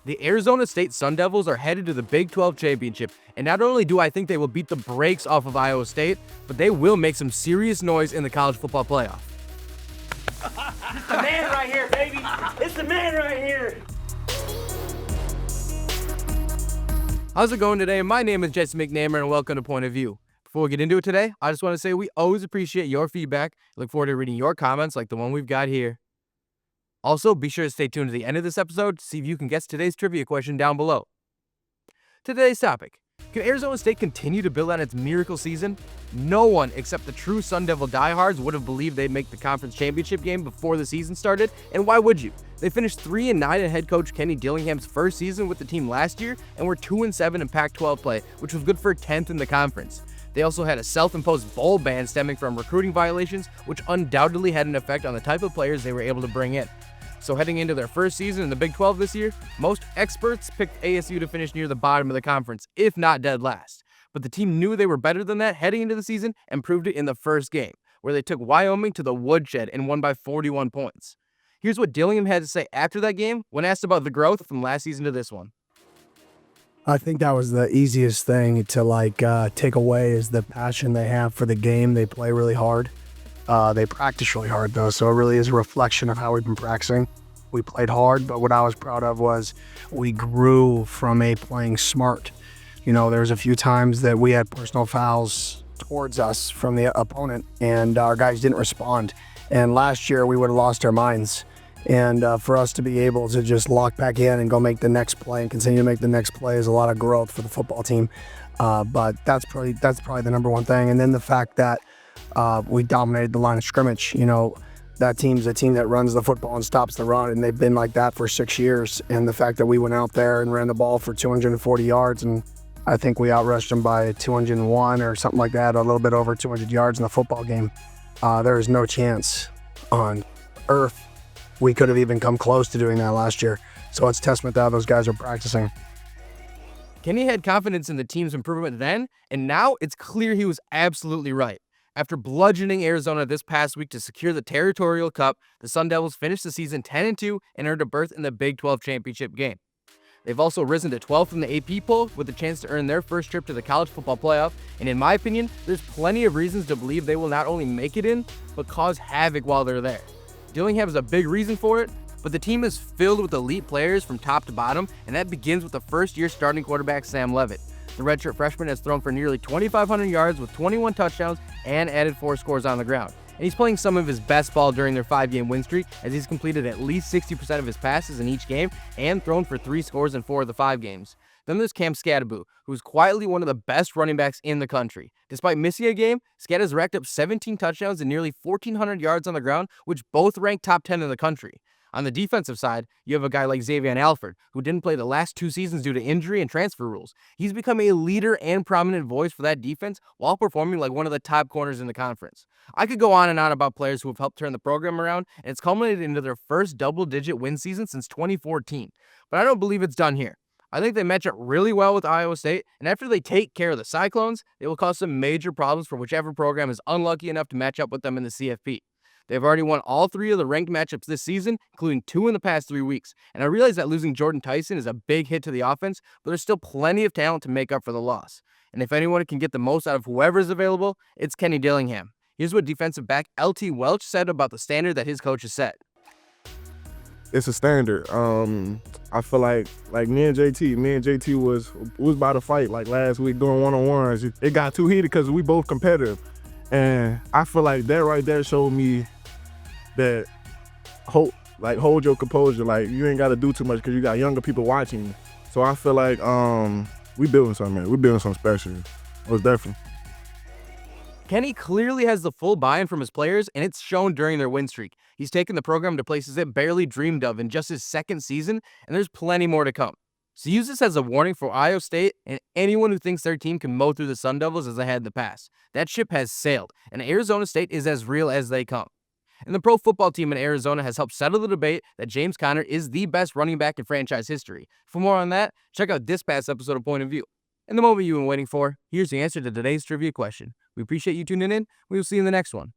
The Arizona State Sun Devils are headed to the Big 12 championship, and not only do I think they will beat the brakes off of Iowa State, but they will make some serious noise in the college football playoff. It's the man right here, baby. It's the man right here. How's it going today? My name is Jesse McNamara, and welcome to Point of View. Before we get into it today, I just want to say we always appreciate your feedback. Look forward to reading your comments like the one we've got here. Also, be sure to stay tuned to the end of this episode to see if you can guess today's trivia question down below. Today's topic: can Arizona State continue to build on its miracle season? No one except the true Sun Devil diehards would have believed they'd make the conference championship game before the season started, and why would you? They finished 3-9 in head coach Kenny Dillingham's first season with the team last year, and were 2-7 in Pac-12 play, which was good for 10th in the conference. They also had a self-imposed bowl ban stemming from recruiting violations, which undoubtedly had an effect on the type of players they were able to bring in. So heading into their first season in the Big 12 this year, most experts picked ASU to finish near the bottom of the conference, if not dead last. But the team knew they were better than that heading into the season and proved it in the first game, where they took Wyoming to the woodshed and won by 41 points. Here's what Dillingham had to say after that game when asked about the growth from last season to this one. I think that was the easiest thing to take away is the passion they have for the game. They play really hard. They practice really hard though, so it really is a reflection of how we've been practicing. We played hard, but what I was proud of was we grew from playing smart. You know, there was a few times that we had personal fouls towards us from the opponent, and our guys didn't respond. And last year we would have lost our minds. And for us to be able to just lock back in and go make the next play and continue to make the next play is a lot of growth for the football team. But that's probably the number one thing. And then the fact that we dominated the line of scrimmage. You know, that team's a team that runs the football and stops the run, and they've been like that for 6 years. And the fact that we went out there and ran the ball for 240 yards, and I think we outrushed them by 201 or something like that, a little bit over 200 yards in the football game. There is no chance on earth we could have even come close to doing that last year. So it's testament to how those guys are practicing. Kenny had confidence in the team's improvement then, and now it's clear he was absolutely right. After bludgeoning Arizona this past week to secure the Territorial Cup, the Sun Devils finished the season 10-2 and earned a berth in the Big 12 championship game. They've also risen to 12th in the AP poll with a chance to earn their first trip to the college football playoff, and in my opinion, there's plenty of reasons to believe they will not only make it in, but cause havoc while they're there. Dillingham is a big reason for it, but the team is filled with elite players from top to bottom, and that begins with the first-year starting quarterback Sam Leavitt. The redshirt freshman has thrown for nearly 2,500 yards with 21 touchdowns and added 4 scores on the ground. And he's playing some of his best ball during their 5-game win streak, as he's completed at least 60% of his passes in each game and thrown for 3 scores in 4 of the 5 games. Then there's Cam Scadaboo, who's quietly one of the best running backs in the country. Despite missing a game, Scad has racked up 17 touchdowns and nearly 1,400 yards on the ground, which both rank top 10 in the country. On the defensive side, you have a guy like Xavier Alford, who didn't play the last 2 seasons due to injury and transfer rules. He's become a leader and prominent voice for that defense while performing like one of the top corners in the conference. I could go on and on about players who have helped turn the program around, and it's culminated into their first double-digit win season since 2014. But I don't believe it's done here. I think they match up really well with Iowa State, and after they take care of the Cyclones, they will cause some major problems for whichever program is unlucky enough to match up with them in the CFP. They've already won all 3 of the ranked matchups this season, including 2 in the past 3 weeks, and I realize that losing Jordan Tyson is a big hit to the offense, but there's still plenty of talent to make up for the loss. And if anyone can get the most out of whoever is available, it's Kenny Dillingham. Here's what defensive back LT Welch said about the standard that his coach has set. It's a standard. I feel like me and JT was about to fight like last week doing one-on-ones. It got too heated because we both competitive. And I feel like that right there showed me that hold your composure. Like, you ain't got to do too much because you got younger people watching you. So I feel like we building something, man. We building something special. Most definitely. Kenny clearly has the full buy-in from his players, and it's shown during their win streak. He's taken the program to places it barely dreamed of in just his second season, and there's plenty more to come. So use this as a warning for Iowa State and anyone who thinks their team can mow through the Sun Devils as they had in the past. That ship has sailed, and Arizona State is as real as they come. And the pro football team in Arizona has helped settle the debate that James Conner is the best running back in franchise history. For more on that, check out this past episode of Point of View. And the moment you've been waiting for, here's the answer to today's trivia question. We appreciate you tuning in. We will see you in the next one.